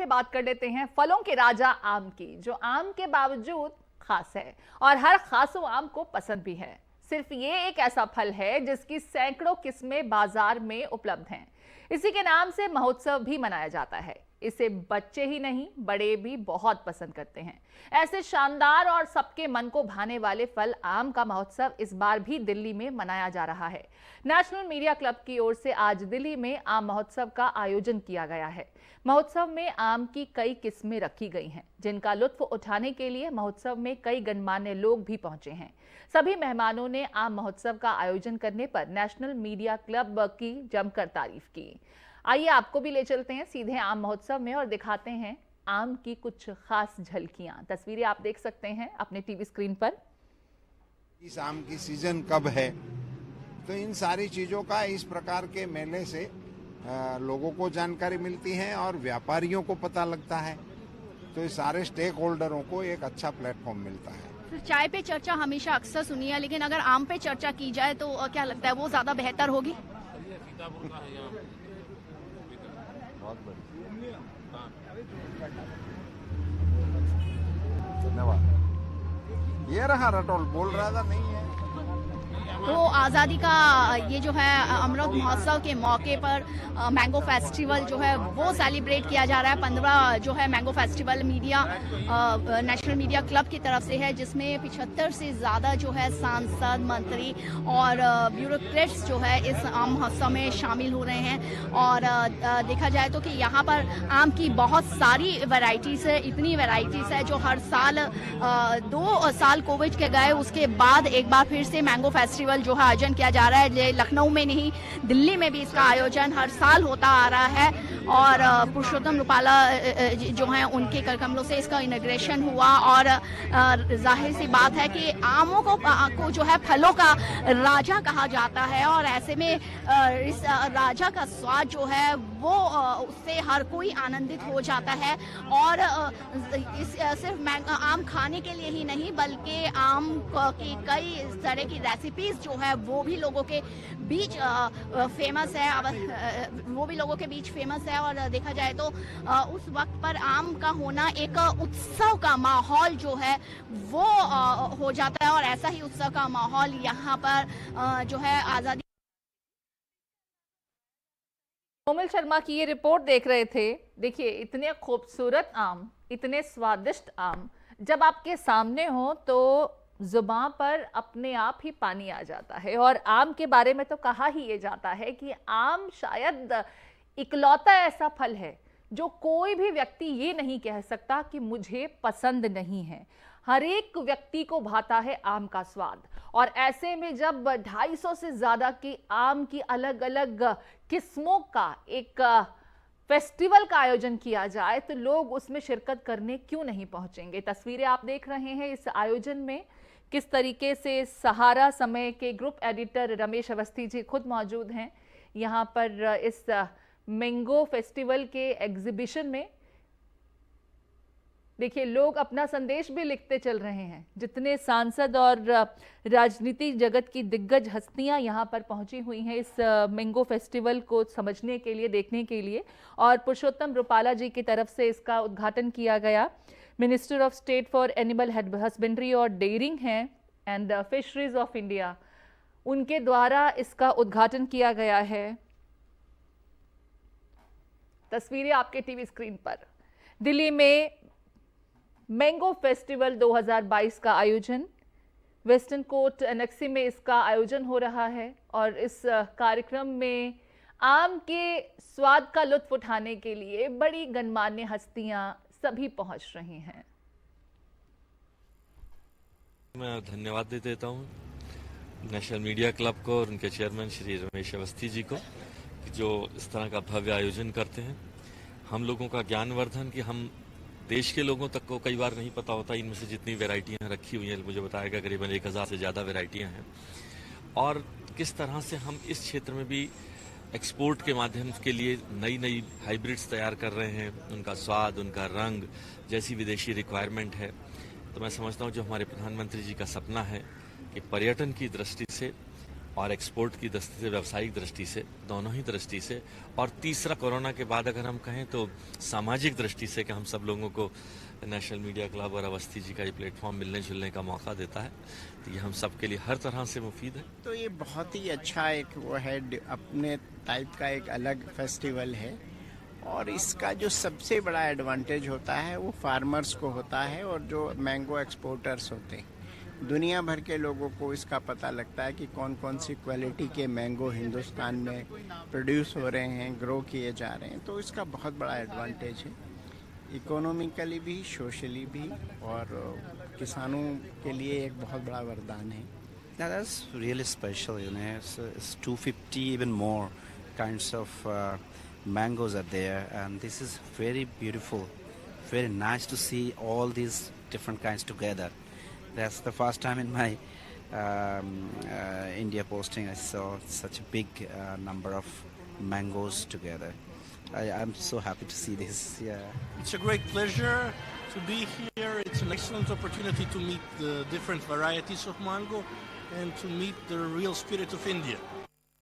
पहले बात कर लेते हैं फलों के राजा आम की, जो आम के बावजूद खास है और हर खासों आम को पसंद भी है। सिर्फ ये एक ऐसा फल है जिसकी सैकड़ों किस्में बाजार में उपलब्ध हैं। इसी के नाम से महोत्सव भी मनाया जाता है। इसे बच्चे ही नहीं, बड़े भी बहुत पसंद करते हैं। ऐसे शानदार और सबके मन को भाने वाले फल आम का महोत्सव इस बार भी दिल्ली में मनाया जा रहा है। नेशनल मीडिया क्लब की ओर से आज दिल्ली में आम महोत्सव का आयोजन किया गया है। महोत्सव में आम की कई किस्में रखी गई हैं, जिनका लुत्फ उठाने के लिए महोत्सव में कई गणमान्य लोग भी पहुंचे हैं। सभी मेहमानों ने आम महोत्सव का आयोजन करने पर नेशनल मीडिया क्लब की जमकर तारीफ की। आइए आपको भी ले चलते हैं सीधे आम महोत्सव में और दिखाते हैं आम की कुछ खास झलकियां। तस्वीरें आप देख सकते हैं अपने टीवी स्क्रीन पर। इस आम की सीजन कब है, तो इन सारी चीजों का इस प्रकार के मेले से लोगों को जानकारी मिलती है और व्यापारियों को पता लगता है। तो इस सारे स्टेक होल्डरों को एक अच्छा प्लेटफॉर्म मिलता है। चाय पे चर्चा हमेशा अक्सर सुनी है, लेकिन अगर आम पे चर्चा की जाए तो क्या लगता है वो ज्यादा बेहतर होगी? बहुत बढ़िया, धन्यवाद। ये रहा रटोल, बोल रहा था नहीं है। तो आज़ादी का ये जो है अमृत महोत्सव के मौके पर मैंगो फेस्टिवल जो है वो सेलिब्रेट किया जा रहा है। 15 जो है mango festival national media club की तरफ से है, जिसमें 75 से ज़्यादा जो है सांसद, मंत्री और ब्यूरोक्रेट्स जो है इस आम महोत्सव में शामिल हो रहे हैं। और देखा जाए तो कि यहाँ पर आम की बहुत सारी वैरायटीज़ है, इतनी वैरायटीज़ है जो हर साल 2 साल कोविड के गए उसके बाद एक बार फिर से मैंगो फेस्टिवल जो है आयोजन किया जा रहा है। लखनऊ में नहीं, दिल्ली में भी इसका आयोजन हर साल होता आ रहा है। और पुरुषोत्तम रूपाला जो हैं उनके कर कमलों से इसका इनॉग्रेशन हुआ। और जाहिर सी बात है कि आमों को जो है फलों का राजा कहा जाता है, और ऐसे में इस राजा का स्वाद जो है वो उससे हर कोई आनंदित हो जाता है। और सिर्फ आम खाने के लिए ही नहीं, बल्कि आम की कई तरह की रेसिपीज जो है वो भी लोगों के बीच फेमस है, वो भी लोगों के बीच फेमस है। और देखा जाए तो उस वक्त पर आम का होना एक उत्सव का माहौल जो है वो हो जाता है। और ऐसा ही उत्सव का माहौल यहाँ पर जो है आज़ादी। कोमल शर्मा की ये रिपोर्ट देख रहे थे। देखिए, इतने खूबसूरत आम, इतने स्वादिष्ट आम जब आपके सामने हो तो जुबान पर अपने आप ही पानी आ जाता है। और आम के बारे में तो कहा ही ये जाता है कि आम शायद इकलौता ऐसा फल है जो कोई भी व्यक्ति ये नहीं कह सकता कि मुझे पसंद नहीं है। हर एक व्यक्ति को भाता है आम का स्वाद। और ऐसे में जब 250 से ज्यादा की आम की अलग अलग किस्मों का एक फेस्टिवल का आयोजन किया जाए तो लोग उसमें शिरकत करने क्यों नहीं पहुंचेंगे। तस्वीरें आप देख रहे हैं इस आयोजन में किस तरीके से सहारा समय के ग्रुप एडिटर रमेश अवस्थी जी खुद मौजूद हैं यहाँ पर इस मैंगो फेस्टिवल के एग्जीबिशन में। देखिए, लोग अपना संदेश भी लिखते चल रहे हैं। जितने सांसद और राजनीति जगत की दिग्गज हस्तियां यहाँ पर पहुंची हुई हैं इस मैंगो फेस्टिवल को समझने के लिए, देखने के लिए। और पुरुषोत्तम रूपाला जी की तरफ से इसका उद्घाटन किया गया। Minister of state for animal husbandry और डेयरिंग हैं एंड फिशरीज ऑफ इंडिया, उनके द्वारा इसका उद्घाटन किया गया है। तस्वीरें आपके टीवी स्क्रीन पर। दिल्ली में मैंगो फेस्टिवल 2022 का आयोजन, वेस्टर्न कोर्ट एनेक्सी में इसका आयोजन हो रहा है। और इस कार्यक्रम में आम के स्वाद का लुत्फ उठाने के लिए बड़ी गणमान्य हस्तियां सभी पहुंच रही हैं। मैं धन्यवाद देता हूं नेशनल मीडिया क्लब को और उनके चेयरमैन श्री रमेश अवस्थी जी को, जो इस तरह का भव्य आयोजन करते हैं। हम लोगों का ज्ञानवर्धन कि हम देश के लोगों तक को कई बार नहीं पता होता इनमें से जितनी वैरायटियां रखी हुई हैं। मुझे बताया गया करीबन 1000 से ज़्यादा वैरायटियां हैं। और किस तरह से हम इस क्षेत्र में भी एक्सपोर्ट के माध्यम के लिए नई नई हाइब्रिड्स तैयार कर रहे हैं। उनका स्वाद, उनका रंग जैसी विदेशी रिक्वायरमेंट है। तो मैं समझता हूँ जो हमारे प्रधानमंत्री जी का सपना है कि पर्यटन की दृष्टि से और एक्सपोर्ट की दृष्टि से, व्यावसायिक दृष्टि से, दोनों ही दृष्टि से, और तीसरा कोरोना के बाद अगर हम कहें तो सामाजिक दृष्टि से कि हम सब लोगों को नेशनल मीडिया क्लब और अवस्थी जी का ये प्लेटफॉर्म मिलने जुलने का मौका देता है, तो ये हम सब के लिए हर तरह से मुफीद है। तो ये बहुत ही अच्छा एक वो है, अपने टाइप का एक अलग फेस्टिवल है, और इसका जो सबसे बड़ा एडवांटेज होता है वो फार्मर्स को होता है और जो मैंगो एक्सपोर्टर्स होते हैं। दुनिया भर के लोगों को इसका पता लगता है कि कौन कौन सी क्वालिटी के मैंगो हिंदुस्तान में प्रोड्यूस हो रहे हैं, ग्रो किए जा रहे हैं, तो इसका बहुत बड़ा एडवांटेज है, इकोनॉमिकली भी, सोशली भी, और किसानों के लिए एक बहुत बड़ा वरदान है। Now that's really special, you know. It's 250 even more kinds of mangoes are there, and this is very beautiful, very nice to see all these different kinds together. That's the first time in my India posting I saw such a big number of mangoes together. I'm so happy to see this. Yeah. It's a great pleasure to be here. It's an excellent opportunity to meet the different varieties of mango and to meet the real spirit of India.